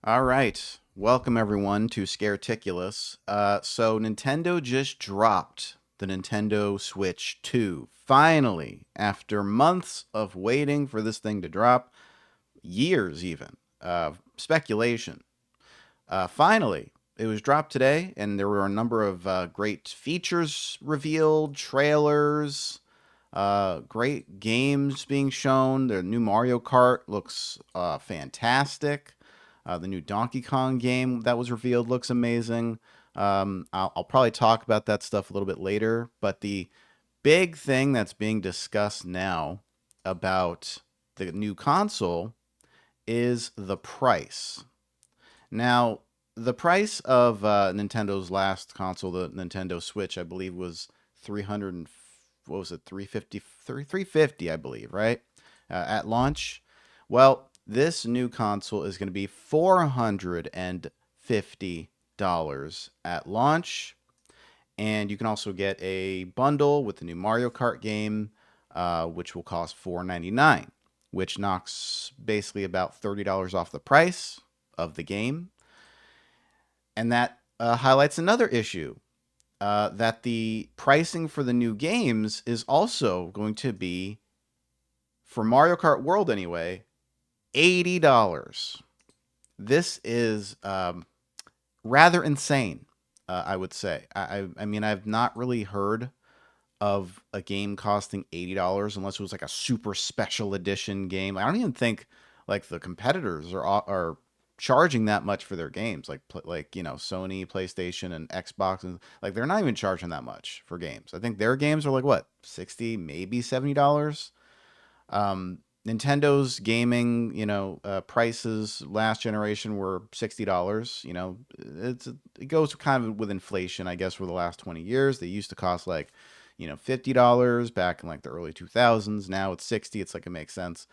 All right. Welcome everyone to Scareticulous. So Nintendo just dropped the Nintendo Switch 2. Finally, after months of waiting for this thing to drop, years even, speculation. Finally, it was dropped today, and there were a number of great features revealed, trailers, great games being shown. The new Mario Kart looks fantastic. The new Donkey Kong game that was revealed looks amazing. I'll probably talk about that stuff a little bit later, but the big thing that's being discussed now about the new console is the price. Now, the price of Nintendo's last console, the Nintendo Switch, I believe was 300 and what was it, 350, 350, I believe, right? At launch. Well, this new console is going to be $450 at launch, and you can also get a bundle with the new Mario Kart game, which will cost $499, which knocks basically about $30 off the price of the game. And that highlights another issue, that the pricing for the new games is also going to be, for Mario Kart World anyway, $80. This is rather insane, I would say. I mean, I've not really heard of a game costing $80 unless it was like a super special edition game. I don't even think like the competitors are charging that much for their games, like Sony, PlayStation, and Xbox, and like they're not even charging that much for games. I think their games are like what, 60, maybe $70. Nintendo's gaming, prices last generation were $60. It goes kind of with inflation, I guess, for the last 20 years. They used to cost like, $50 back in like the early 2000s. Now it's 60. It's like it makes sense.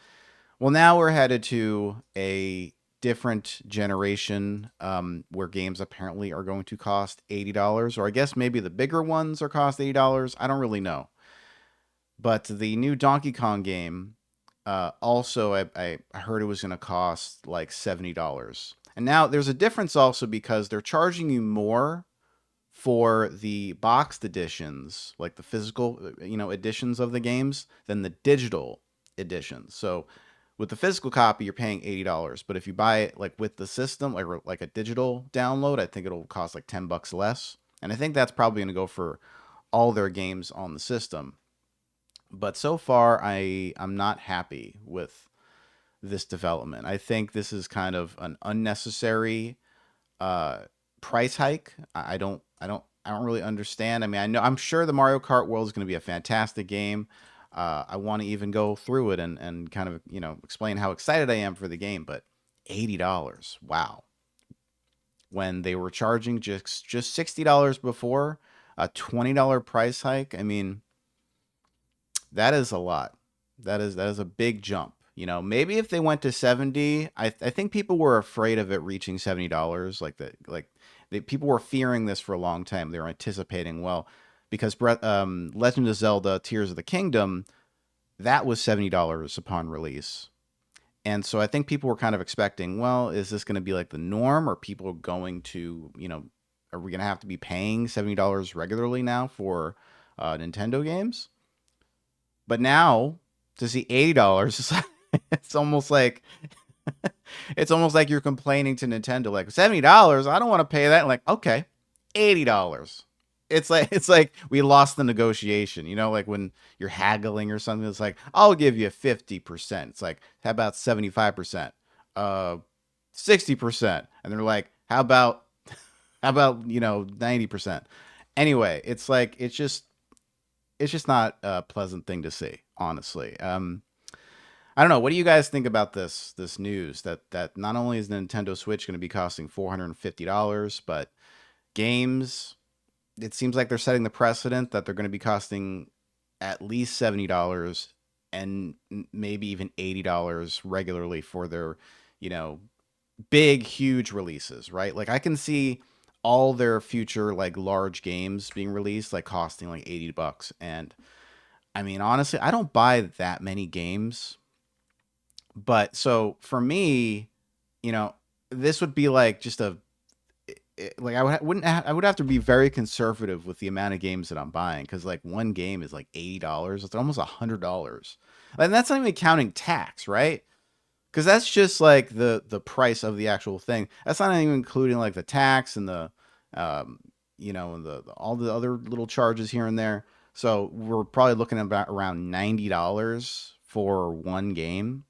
Well, now we're headed to a different generation, where games apparently are going to cost $80, or I guess maybe the bigger ones are cost $80. I don't really know. But the new Donkey Kong game, also, I heard it was going to cost like $70. And now there's a difference also because they're charging you more for the boxed editions, like the physical, editions of the games, than the digital editions. So with the physical copy, you're paying $80, but if you buy it like with the system, like a digital download, I think it'll cost like $10 less. And I think that's probably going to go for all their games on the system. But so far, I'm not happy with this development. I think this is kind of an unnecessary uh, price hike. I don't really understand. I mean, I'm sure the Mario Kart World is going to be a fantastic game. I want to even go through it and kind of explain how excited I am for the game. But $80, wow! When they were charging just $60 before, a $20 price hike. I mean, that is a lot. That is a big jump. Maybe if they went to 70, I think people were afraid of it reaching $70. People were fearing this for a long time. They were anticipating, well, because Legend of Zelda: Tears of the Kingdom, that was $70 upon release. And so I think people were kind of expecting, well, is this going to be like the norm? Are people going to, are we going to have to be paying $70 regularly now for Nintendo games? But now to see $80, it's almost like it's almost like you're complaining to Nintendo, like $70. I don't want to pay that. Like, okay, $80. It's like we lost the negotiation. Like when you're haggling or something. It's like I'll give you 50%. It's like how about 75%, 60%, and they're like how about 90%. Anyway, it's just not a pleasant thing to see, honestly. I don't know. What do you guys think about this news that not only is the Nintendo Switch going to be costing $450, but games, it seems like they're setting the precedent that they're going to be costing at least $70 and maybe even $80 regularly for their, you know, big huge releases, right? Like I can see all their future like large games being released like costing like $80. And I mean, honestly, I don't buy that many games. But so for me, you know, this would be like just a like I would have to be very conservative with the amount of games that I'm buying because like one game is like $80. It's almost $100, and that's not even counting tax, right? Because that's just like the price of the actual thing. That's not even including like the tax and the um, and the all the other little charges here and there. So we're probably looking at about around $90 for one game.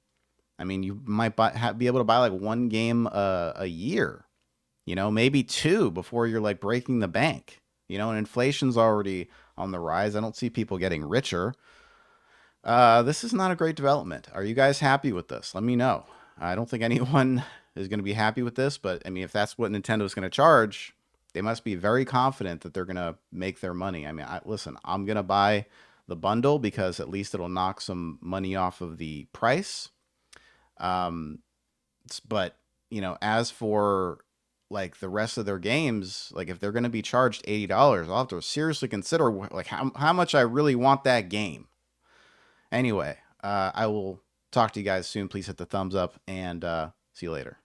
I mean, you might be able to buy like one game a year, maybe two before you're like breaking the bank. And inflation's already on the rise. I don't see people getting richer. This is not a great development. Are you guys happy with this? Let me know. I don't think anyone is going to be happy with this, but I mean, if that's what Nintendo's going to charge, they must be very confident that they're going to make their money. I mean, listen, I'm going to buy the bundle because at least it'll knock some money off of the price. Um, but as for like the rest of their games, like if they're going to be charged $80, I'll have to seriously consider like how much I really want that game. Anyway, I will talk to you guys soon. Please hit the thumbs up and see you later.